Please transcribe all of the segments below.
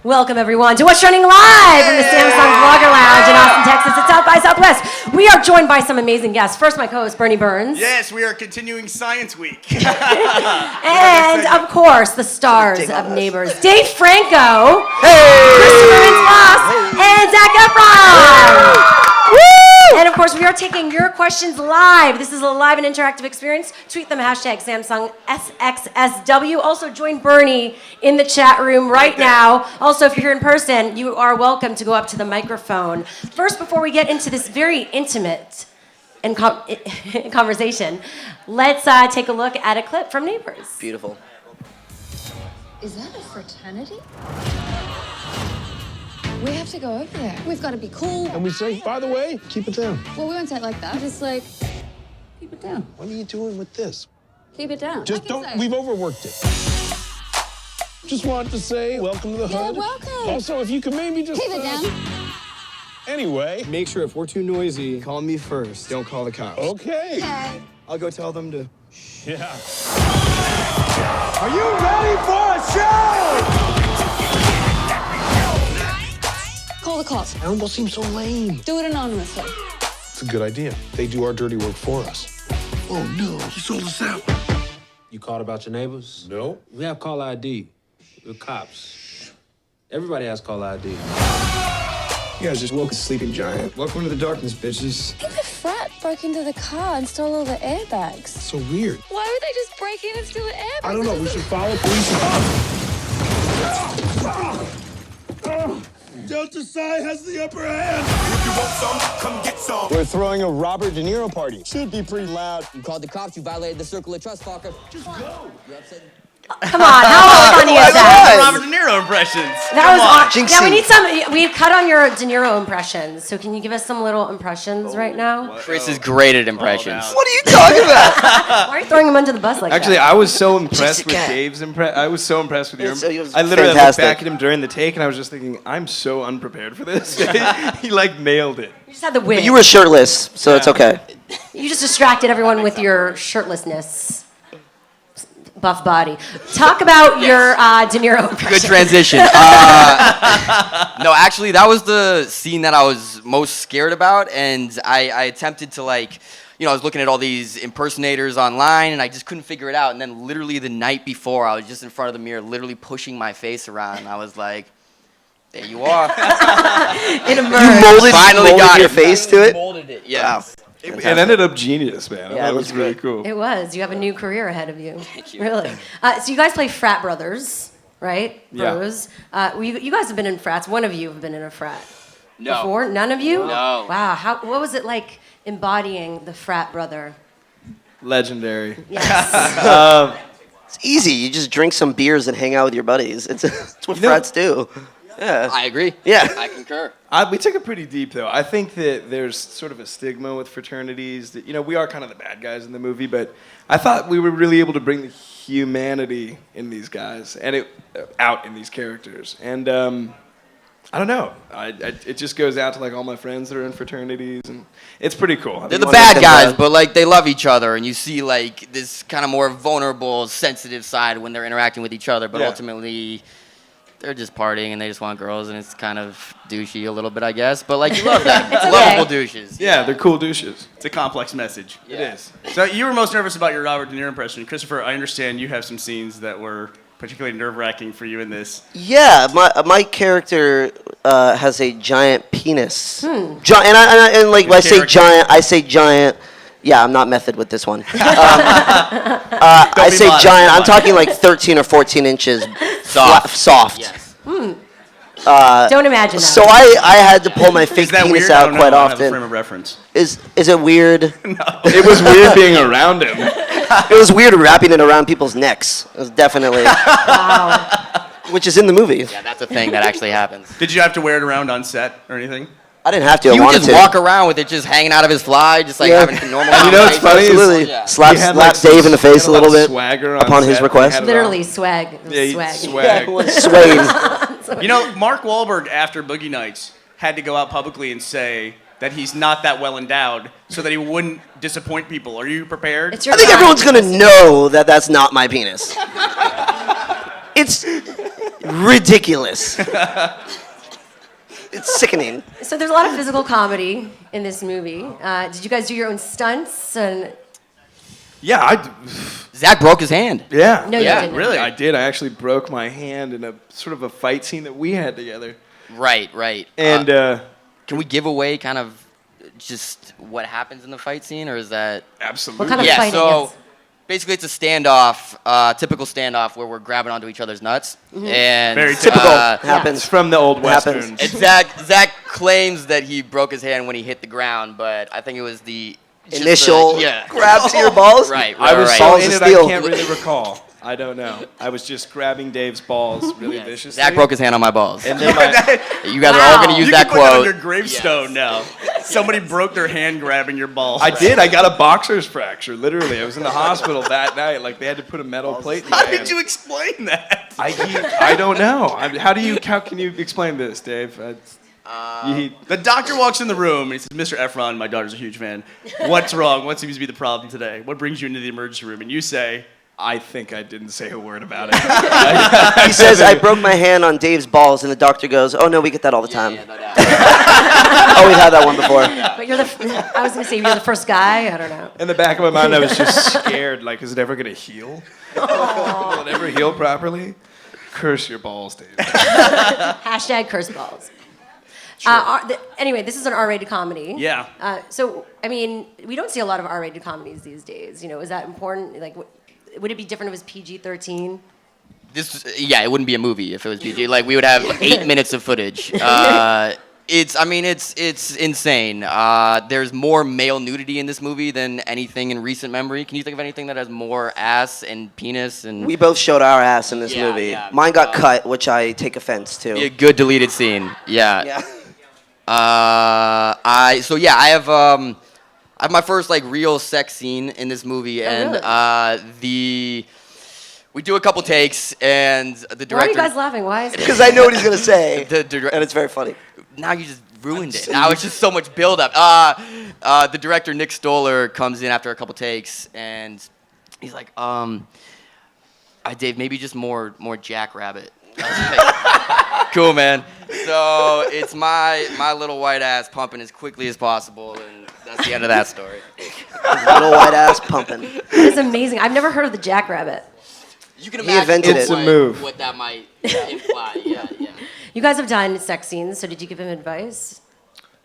Welcome, everyone, to What's Trending Live from the Samsung Vlogger Lounge in Austin, Texas at South by Southwest. We are joined by some amazing guests. First, my co-host, Bernie Burns. Yes, we are continuing Science Week. And, of course, the stars of Neighbors, Dave Franco, Christopher Mintz-Plasse, and Zac Efron. Woo! And, of course, we are taking your questions live. This is a live and interactive experience. Tweet them, hashtag Samsung SXSW. Also, join Bernie in the chat room right now. Also, if you're here in person, you are welcome to go up to the microphone. First, before we get into this very intimate and conversation, let's take a look at a clip from Neighbors. Beautiful. Is that a fraternity? We have to go over there. We've got to be cool. And we say, by the way, keep it down. Well, we won't say it like that. Just like, keep it down. What are you doing with this? Keep it down. Just don't, we've overworked it. Just wanted to say, welcome to the hood. Welcome. Also, if you could maybe just... Keep it down. Anyway. Make sure if we're too noisy, call me first. Don't call the cops. Okay. Okay. I'll go tell them to... Yeah. Are you ready for a show? Call the cops. That almost seems so lame. Do it anonymously. It's a good idea. They do our dirty work for us. Oh no, you sold us out. You called about your neighbors? No. We have call ID. The cops. Everybody has call ID. You guys just woke a sleeping giant. Welcome to the darkness, bitches. I think the frat broke into the car and stole all the airbags. So weird. Why would they just break in and steal the airbags? I don't know. We should follow police. Delta Psi has the upper hand. If you want some, come get some. We're throwing a Robert De Niro party. Should be pretty loud. You called the cops, you violated the circle of trust, fucker. Just go. You're upset? Come on, how funny is that? Robert De Niro impressions. That was on. Jinxie. Yeah, we need some. We've cut on your De Niro impressions, so can you give us some little impressions right now? Chris is great at impressions. What are you talking about? Why are you throwing him under the bus like Actually, that? I was so impressed with Jessica. Dave's I was so impressed with your. It's- it was I literally looked fantastic. back at him during the take, and I was just thinking, I'm so unprepared for this. He like nailed it. You just had the wig. You were shirtless, so it's okay. You just distracted everyone with your shirtlessness. Buff body. Talk about your De Niro impression. Good transition. No, actually, that was the scene that I was most scared about, and I attempted to, like, you know, I was looking at all these impersonators online, and I just couldn't figure it out. And then literally the night before, I was just in front of the mirror, literally pushing my face around, and I was like, there you are. It emerged. Finally got your it. face to it? Molded it, yes. It ended up genius, man. Yeah, That it was was really good. cool. It was. You have a new career ahead of you. Thank you. Really. So you guys play frat brothers, right? Yeah. Bros. You guys have been in frats. One of you have been in a frat. No. Before? None of you? No. Wow. What was it like embodying the frat brother? Legendary. Yes. It's easy. You just drink some beers and hang out with your buddies. It's what frats do. Yeah. I agree. Yeah. I concur. We took it pretty deep, though. I think that there's sort of a stigma with fraternities. That, you know, we are kind of the bad guys in the movie, but I thought we were really able to bring the humanity in these guys and out in these characters. And I don't know. It just goes out to like all my friends that are in fraternities, and it's pretty cool. They're the bad guys, but like they love each other, and you see like this kind of more vulnerable, sensitive side when they're interacting with each other. But Yeah. ultimately, they're just partying and they just want girls, and it's kind of douchey a little bit, I guess. But like you love them, It's okay. lovable douches. Yeah, they're cool douches. It's a complex message. Yeah. It is. So you were most nervous about your Robert De Niro impression. Christopher, I understand you have some scenes that were particularly nerve-wracking for you in this. Yeah, my character has a giant penis. And like when I say character. giant, I say giant. Yeah, I'm not method with this one. I be say modest, giant. come I'm on. talking like 13 or 14 inches. Soft. Soft. Yes. Don't imagine that. So I had to pull my Is fake that penis weird? I out don't quite know. I have a frame often. of reference. Is it weird? It was weird being around him. It was weird wrapping it around people's necks. It was definitely, Wow. which is in the movie. Yeah, that's a thing that actually happens. Did you have to wear it around on set or anything? I didn't have to. He I would wanted just to. walk around with it just hanging out of his fly, just like Yeah. having a normal. And you know what's funny is- Absolutely. Yeah. Slap He had, like, Dave in the face a little bit swagger on upon his set. request. He had it Literally all. swag. It was Yeah, he swag. swag. Swaying. You know, Mark Wahlberg, after Boogie Nights, had to go out publicly and say that he's not that well endowed so that he wouldn't disappoint people. Are you prepared? It's your I think time. everyone's gonna know that that's not my penis. It's ridiculous. It's sickening. So there's a lot of physical comedy in this movie. Did you guys do your own stunts? And Yeah, Zach broke his hand. yeah. no, you didn't. Really? I did. I actually broke my hand in a sort of a fight scene that we had together. Right, right. And Can we give away kind of just what happens in the fight scene, or is that? absolutely. What kind of Yeah, fighting? so Yes. basically it's a standoff, typical standoff where we're grabbing onto each other's nuts. And Very Typical. uh, Happens. It's from the old Happens. westerns. and Zach claims that he broke his hand when he hit the ground, but I think it was the just Initial yeah. grab to your balls. Right, I right, was right. so Balls in of it, I steel. can't really recall. I don't know. I was just grabbing Dave's balls really viciously. Zach broke his hand on my balls. And then my, You guys are all going to use you that can put that on quote. your gravestone now. Somebody broke their hand grabbing your balls. I did. I got a boxer's fracture. Literally, I was in the hospital that night. Like they had to put a metal plate in my How hand. did you explain that? I don't know. How can you explain this, Dave? The doctor walks in the room and he says, "Mr. Efron, my daughter's a huge fan. What's wrong? What seems to be the problem today? What brings you into the emergency room?" And you say, I think I didn't say a word about it. He says, I broke my hand on Dave's balls, and the doctor goes, oh, no, we get that all the time. Yeah, no doubt. Oh, we've had that one before. But I was going to say, you're the first guy. I don't know. In the back of my mind, I was just scared. Like, is it ever gonna heal? Will it ever heal properly? Curse your balls, Dave. Hashtag curse balls. Anyway, this is an R-rated comedy. "Yeah." So, I mean, we don't see a lot of R-rated comedies these days. You know, is that important? Like, would it be different if it was PG-13? It wouldn't be a movie if it was PG. Like we would have 8 minutes of footage. It's insane. There's more male nudity in this movie than anything in recent memory. Can you think of anything that has more ass and penis and? We both showed our ass in this Yeah, movie. yeah. Mine got cut, which I take offense to. A good deleted scene. Yeah. Yeah. I have my first like real sex scene in this movie, and we do a couple takes, and the director. Why are you guys laughing? Why is it? Because I know what he's going to say, The and it's very funny. Now you just ruined it. Now it's just so much buildup. The director Nick Stoller comes in after a couple takes, and he's like, Dave, maybe just more Jackrabbit." Cool, man. So it's my little white ass pumping as quickly as possible, and that's the end of that story. Little white ass pumping. That is amazing. I've never heard of the Jackrabbit. You can He imagine invented It's it. a move. what that might imply. Yeah. You guys have done sex scenes, so did you give him advice?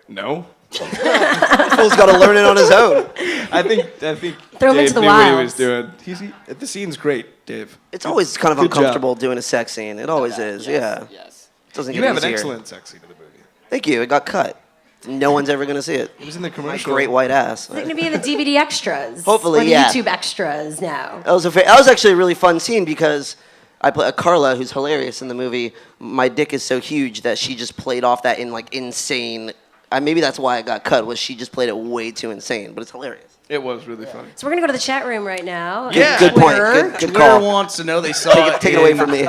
No. Fool's got to learn it on his own. I think Throw him Dave into the knew what he wilds. was doing. The scene's great, Dave. It's always kind of Good job. uncomfortable doing a sex scene. It always is, yeah. Yes. Doesn't You get have an easier. excellent sex scene in the movie. Thank you. It got cut. No one's ever going to see it. It was in the My commercial. great white ass. Is it going to be in the DVD extras? Hopefully, or the yeah. YouTube extras now. That was actually a really fun scene because I play Carla, who's hilarious in the movie. My dick is so huge that she just played off that in like insane. Maybe that's why it got cut. Was she just played it way too insane? But it's hilarious. It was really funny. So we're going to go to the chat room right now. Yeah. Good point. Twitter. Good Twitter call. wants to know they saw Take it away in from me.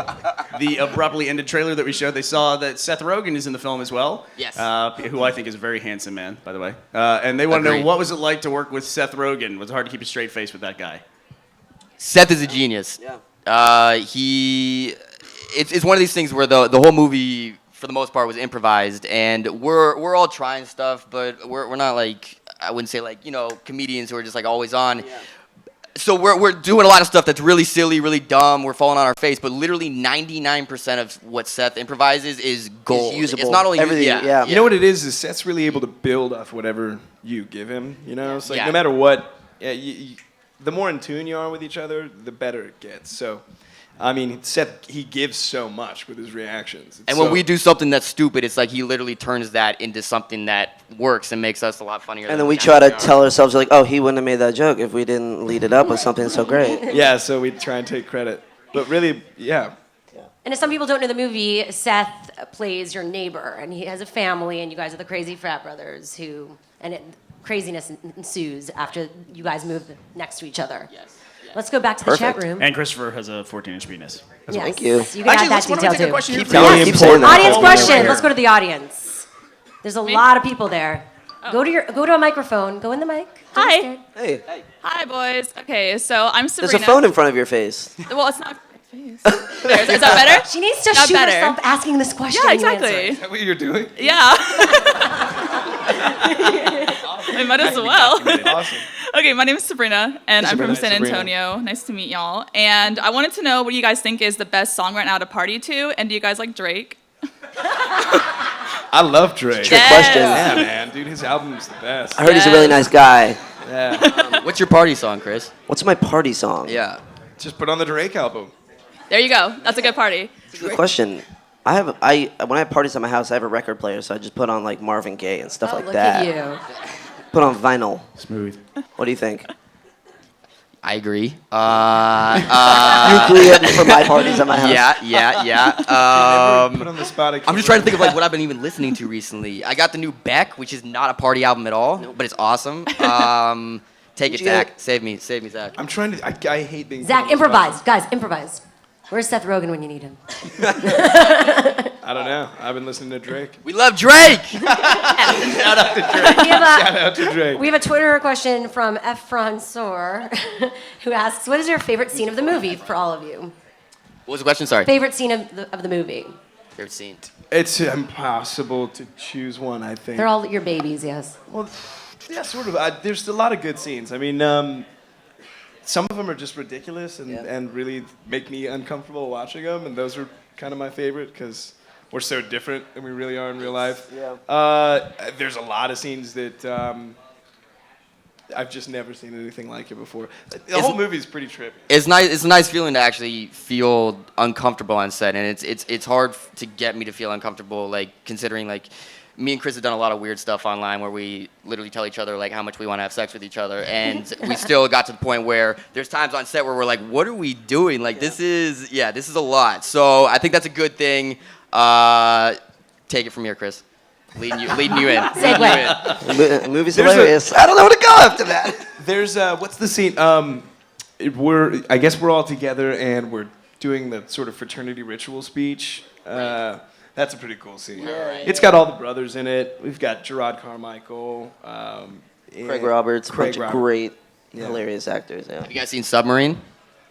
the abruptly ended trailer that we showed. They saw that Seth Rogen is in the film as well. Yes. Who I think is a very handsome man, by the way. And they want to know Agreed. what was it like to work with Seth Rogen. Was it hard to keep a straight face with that guy? Seth is a genius. Yeah. It's one of these things where the whole movie, for the most part, was improvised, and we're all trying stuff, but we're not like, I wouldn't say like, comedians who are just like always on. Yeah. So we're doing a lot of stuff that's really silly, really dumb. We're falling on our face, but literally 99% of what Seth improvises is gold. It's usable. It's not only Everything, yeah. You know what it is Seth's really able to build off whatever you give him. It's like Yeah. no matter what, the more in tune you are with each other, the better it gets. So, I mean, Seth, he gives so much with his reactions. And when we do something that's stupid, it's like he literally turns that into something that works and makes us a lot funnier. And then we try to tell ourselves like, oh, he wouldn't have made that joke if we didn't lead it up with something so great. Yeah, so we try and take credit. But really, yeah. And if some people don't know the movie, Seth plays your neighbor, and he has a family, and you guys are the crazy frat brothers craziness ensues after you guys move next to each other. Yes. Let's go back to the chat Perfect. room. And Christopher has a 14-inch penis. Yes. Thank you. You can add that why don't we detail take a too. question here Keep from the telling- audience? keep saying that. Audience Oh, question. right Let's go to the audience. There's a lot of people there. Go to a microphone. Go in the mic. Don't be Hi. scared. Hey, Hi, boys. Okay, so I'm Sabrina. there's a phone in front of your face. Well, it's not. Is that better? She needs to Not shoot better. herself asking this question. Yeah, and you answer exactly. it. Is that what you're doing? Yeah. I might as well. Awesome. Okay, my name is Sabrina, and I'm from Sabrina. San Antonio. Nice to meet y'all. And I wanted to know what you guys think is the best song right now to party to, and do you guys like Drake? I love Drake. Trick question. Yeah, man, dude, his album's the best. I heard he's a really nice guy. Yeah. What's your party song, Chris? What's my party song? Yeah. Just put on the Drake album. There you go. That's a good party. Good question. When I have parties at my house, I have a record player, so I just put on like Marvin Gaye and stuff Oh, like look that. at you. Put on vinyl. Smooth. What do you think? I agree. You agree for my parties at my house? Yeah. Put on the spot. I'm just trying to think of like what I've been even listening to recently. I got the new Beck, which is not a party album at all, but it's awesome. Take it, Zach. Save me, Zach. I'm trying to. I hate being. Zach, improvise. Guys, improvise. Where's Seth Rogen when you need him? I don't know. I've been listening to Drake. We love Drake. Shout out to Drake. Shout out to Drake. We have a Twitter question from Efron Sor, who asks, "What is your favorite scene of the movie for all of you?" What was the question? Sorry. Favorite scene of the movie? Favorite scene. It's impossible to choose one. I think. They're all your babies, yes. Well, yeah, sort of. There's a lot of good scenes. I mean, some of them are just ridiculous and really make me uncomfortable watching them, and those are kind of my favorite because we're so different than we really are in real life. Yeah. There's a lot of scenes that I've just never seen anything like it before. The whole movie is pretty trippy. It's nice. It's a nice feeling to actually feel uncomfortable on set, and it's hard to get me to feel uncomfortable. Like considering like me and Chris have done a lot of weird stuff online where we literally tell each other like how much we want to have sex with each other, and we still got to the point where there's times on set where we're like, what are we doing? Like this is a lot. So I think that's a good thing. Take it from here, Chris. Leading you in. The movie's hilarious. I don't know where to go after that. There's what's the scene? I guess we're all together and we're doing the sort of fraternity ritual speech. That's a pretty cool scene. It's got all the brothers in it. We've got Gerard Carmichael, Craig Roberts, a bunch of great, Yeah. hilarious actors. Yeah. Have you guys seen Submarine?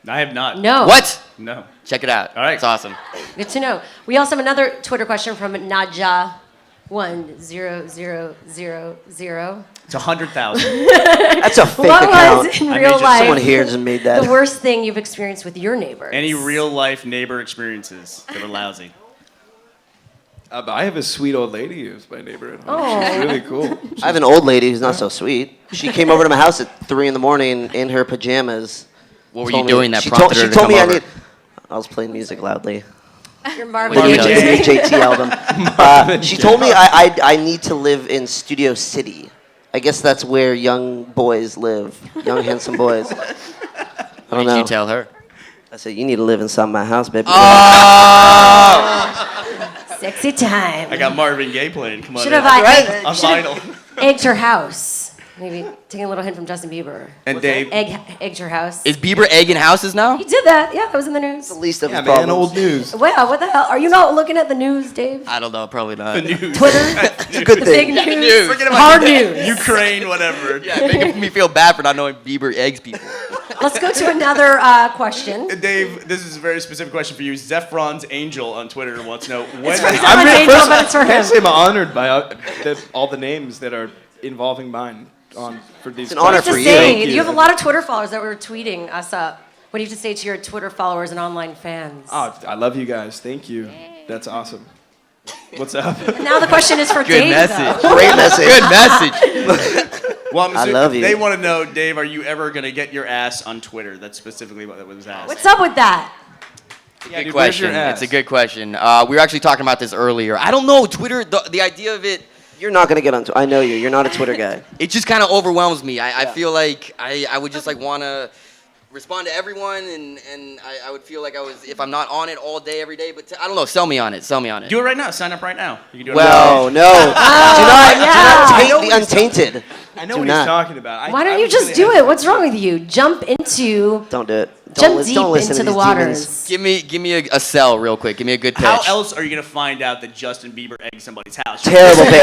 I have not. No. What? No. Check it out. All right. It's awesome. Good to know. We also have another Twitter question from Naja. 10000. It's 100,000. That's a fake What account. was in real just- life Someone here just made that. the worst thing you've experienced with your neighbors? Any real life neighbor experiences that are lousy? I have a sweet old lady who's my neighbor at home. Oh. She's really cool. I have an old lady who's not so sweet. She came over to my house at 3 in the morning in her pajamas. What were Told you me- doing that she prompted told, her she to told come me over? I was playing music loudly. Your The Marvin new Gaye. JT album. She told me I need to live in Studio City. I guess that's where young boys live. Young, handsome boys. I What don't did know. you tell her? I said, you need to live inside my house, baby. Sexy time. I got Marvin Gaye playing. Come on. Should in. have On vinyl. egged her house. Maybe taking a little hint from Justin Bieber. And Dave. Egged her house. Is Bieber egging houses now? He did that. Yeah, that was in the news. The least of Yeah, his man, problems. old news. Wow, what the hell? Are you not looking at the news, Dave? I don't know. Probably not. The news. Twitter? It's a good The big thing. news? Forget Hard news. Ukraine, whatever. Yeah, making me feel bad for not knowing Bieber eggs people. Let's go to another question. Dave, this is a very specific question for you. Zephron's Angel on Twitter wants to know when. It's for Zephron's Angel, but it's for Can I him. say I'm honored by all the names that are involving mine for these. It's an honor What do you for have to say? you. You have a lot of Twitter followers that were tweeting us up. What do you have to say to your Twitter followers and online fans? Oh, I love you guys. Thank you. That's awesome. What's up? And now the question is for Good Dave, message. though. Great message. Good message. Well, I'm I assuming love you. They want to know, Dave, are you ever going to get your ass on Twitter? That's specifically what was asked. What's up with that? Yeah, Good dude, where's your question. ass? It's a good question. We were actually talking about this earlier. I don't know. Twitter, the idea of it, You're not gonna get on. I know you. You're not a Twitter guy. it just kind of overwhelms me. I feel like I would just like want to respond to everyone, and I would feel like I was, if I'm not on it all day, every day, but I don't know. Sell me on it. Sell me on it. Do it right now. Sign up right now. You can do it Well, right no. Do not I taint know the what he's untainted. I know Do what not. he's talking about. Why don't you just do it? What's wrong with you? Jump into Don't do it. Jump deep don't listen into to the these waters. demons. Give me a sell real quick. Give me a good pitch. How else are you gonna find out that Justin Bieber egged somebody's house? Terrible pitch.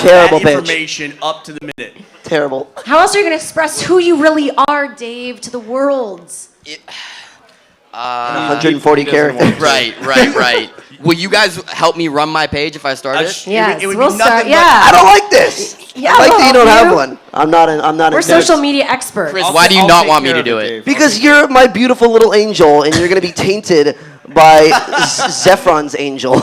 Terrible that pitch. information up to the minute. Terrible. How else are you going to express who you really are, Dave, to the world? 140 characters. Right. Will you guys help me run my page if I start it? Yes, it would we'll be nothing start. but- Yeah. I don't like this. Yeah, I like we'll that you don't help have you. one. I'm not. We're into social media experts. Chris, why do you I'll not take want me care to of do it, it? Dave. Because you're my beautiful little angel, and you're gonna be tainted by Zephron's angel.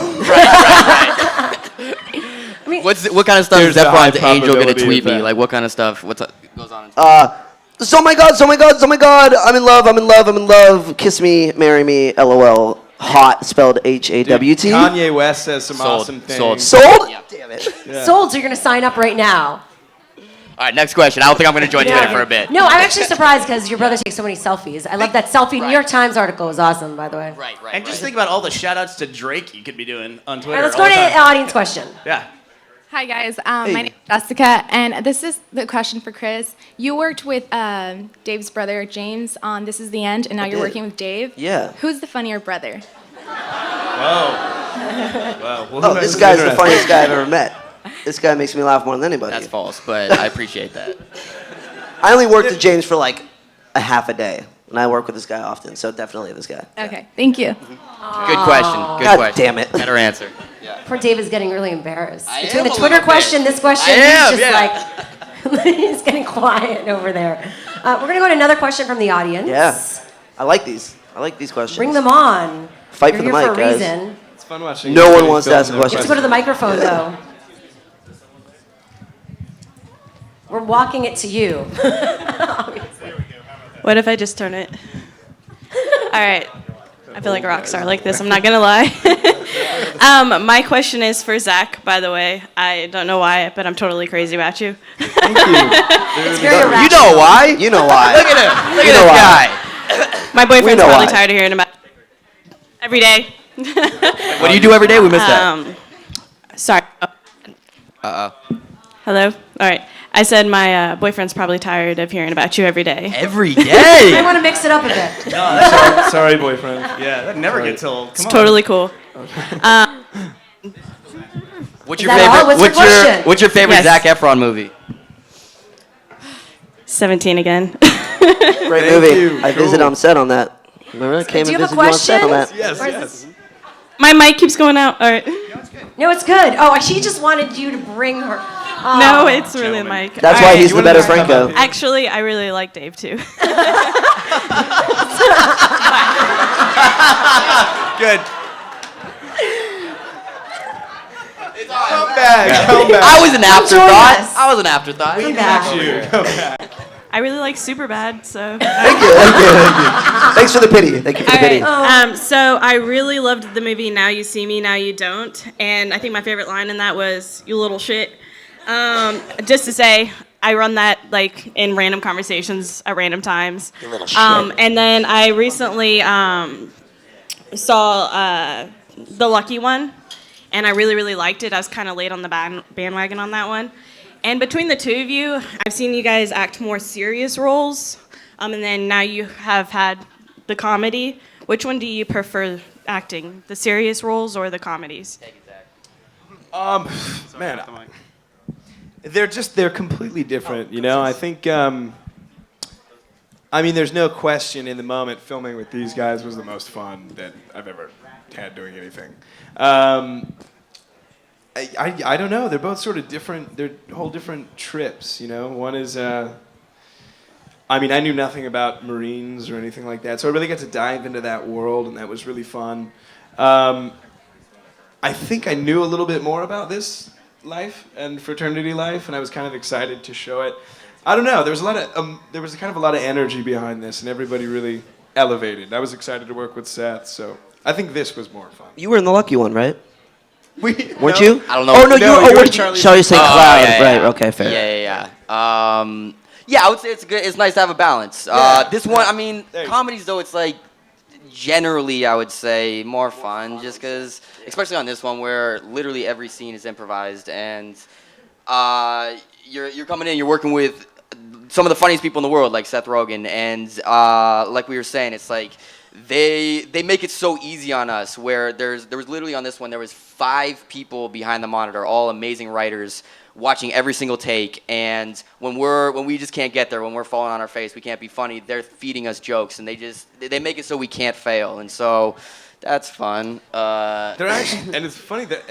What kind of stuff There's is a high Efron's angel gonna probability tweet of me? that. Like what kind of stuff? Goes on? Oh my god, I'm in love, kiss me, marry me, LOL. Hot, spelled H-A-W-T. Kanye West says some Sold. awesome things. Sold? Yeah. Damn it. Yeah. Sold, so you're going to sign up right now. All right, next question. I don't think I'm gonna join you there for a bit. No, I'm actually surprised because your brother takes so many selfies. I love that selfie. New York Times article was awesome, by the way. Right. And just think about all the shout outs to Drake you could be doing on Twitter. All right, let's all go to the an time. audience question. Yeah. Hi guys, my name is Jessica, and this is the question for Chris. You worked with Dave's brother James on This Is the End, and now you're did. working with Dave. Yeah. Who's the funnier brother? Wow. Oh, this guy's the funniest guy I've ever met. This guy makes me laugh more than anybody. That's false, but I appreciate that. I only worked with James for like a half a day, and I work with this guy often, so definitely this guy. Okay, thank you. Good question. Good God question. damn it. Better answer. Poor Dave is getting really embarrassed. I Between am the a Twitter little question, bit. this question, I am, he's just like, he's getting quiet over there. We're going to go to another question from the audience. Yeah. I like these. I like these questions. Bring them on. Fight You're for the here mic, for a guys. reason. It's fun watching. No one everybody wants to film ask a their question. You have to go to the microphone, though. We're walking it to you. Obviously. What if I just turn it? All right. I feel like a rock star like this. I'm not gonna lie. My question is for Zach, by the way. I don't know why, but I'm totally crazy about you. Thank you. It's very You irrational. know why? You know why. Look at him. Look You at know this why. guy. My boyfriend's know probably why. tired of hearing about it every day. What do you do every day? We missed that. Sorry. Hello? All right. I said my boyfriend's probably tired of hearing about you every day. Every I day. want to mix it up a bit. Sorry, boyfriend. Yeah, that never gets old. It's totally cool. What's Is your that all? favorite? What's your question? What's your favorite Yes. Zac Efron movie? 17 again. Great movie. I visited on set on that. Remember? I came Do you and have a visited you on set on question? that. Yes, Or is yes. My mic keeps going out. All right. No, it's good. Oh, she just wanted you to bring her. Oh. No, it's really the mic. That's All why right. he's the better Franco. Actually, I really like Dave too. Good. Come back. I was an Come join afterthought. us. I was an afterthought. Come back. I really like Superbad, so. Thank you. Thanks for the pity. Thank you for the pity. So I really loved the movie Now You See Me, Now You Don't, and I think my favorite line in that was "You little shit." Just to say, I run that like in random conversations at random times. You little shit. And then I recently saw The Lucky One, and I really liked it. I was kind of late on the bandwagon on that one. And between the two of you, I've seen you guys act more serious roles, and then now you have had the comedy. Which one do you prefer acting, the serious roles or the comedies? Man, they're completely different, you know? I think, I mean, there's no question in the moment filming with these guys was the most fun that I've ever had doing anything. I don't know. They're both sort of different. They're whole different trips, you know? One is, I mean, I knew nothing about Marines or anything like that, so I really got to dive into that world, and that was really fun. I think I knew a little bit more about this life and fraternity life, and I was kind of excited to show it. I don't know. There was kind of a lot of energy behind this, and everybody really elevated. I was excited to work with Seth, so I think this was more fun. You were in the lucky one, right? Weren't no. you? I don't know. Oh no, No, you. Oh, you were what did you? Charlie. Shall you say cloud? yeah, Right. yeah. Okay. Fair. Yeah. Yeah, I would say it's good. It's nice to have a balance. This one, I mean, There you go. comedies though, it's like generally I would say more fun, just because, especially on this one where literally every scene is improvised, and you're coming in, you're working with some of the funniest people in the world, like Seth Rogen, and like we were saying, it's like they make it so easy on us. Where there was literally on this one, there was 5 people behind the monitor, all amazing writers, watching every single take. And when we just can't get there, when we're falling on our face, we can't be funny. They're feeding us jokes, and they make it so we can't fail. And so that's fun. They're actually, and it's funny that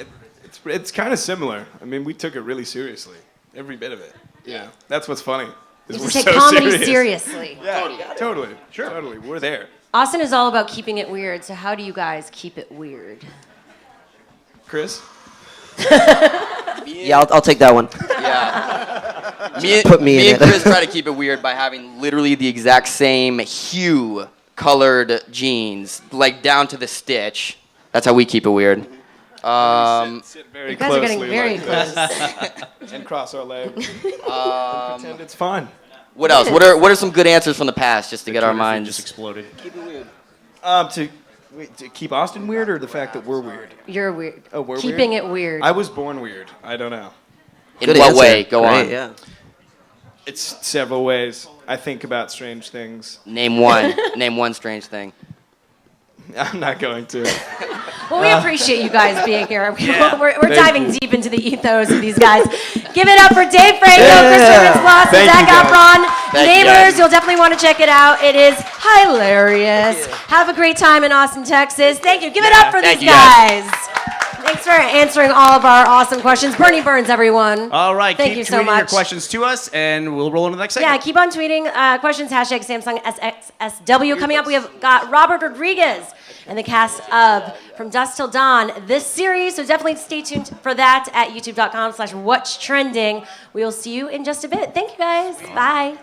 it's kind of similar. I mean, we took it really seriously, every bit of it. Yeah, that's what's funny. You have to take comedy seriously. Yeah, totally. Sure. Totally. We're there. Austin is all about keeping it weird, so how do you guys keep it weird? Chris? Yeah, I'll take that one. Yeah. Put me in Me it. and Chris try to keep it weird by having literally the exact same hue colored jeans, like down to the stitch. That's how we keep it weird. Sit very You guys are getting closely very like close. this. And cross our legs. Pretend it's fun. What else? What are some good answers from the past, just to get our minds? Just exploded. Keep it weird. To keep Austin weird, or the fact that we're weird? You're weird. Oh, we're Keeping weird? it weird. I was born weird. I don't know. In Good what answer. way? Go Great, on. Yeah. It's several ways. I think about strange things. Name one. Name one strange thing. I'm not going to. Well, we appreciate you guys being here. Yeah, we're thank diving you. deep into the ethos of these guys. Give it up for Dave Franco, Christopher Mintz-Plasse, Thank Zac you, guys. Efron. Thank you, Neighbors, guys. you'll definitely want to check it out. It is hilarious. Have a great time in Austin, Texas. Thank you. Give it up for Thank these you, guys. guys. Thanks for answering all of our awesome questions. Bernie Burns, everyone. All right, Thank keep you tweeting so your much. questions to us, and we'll roll into the next segment. Yeah, keep on tweeting questions, hashtag Samsung SXSW. Coming up, we have got Robert Rodriguez and the cast of From Dusk Till Dawn, this series. So definitely stay tuned for that at youtube.com/what's trending. We will see you in just a bit. Thank you guys. Bye.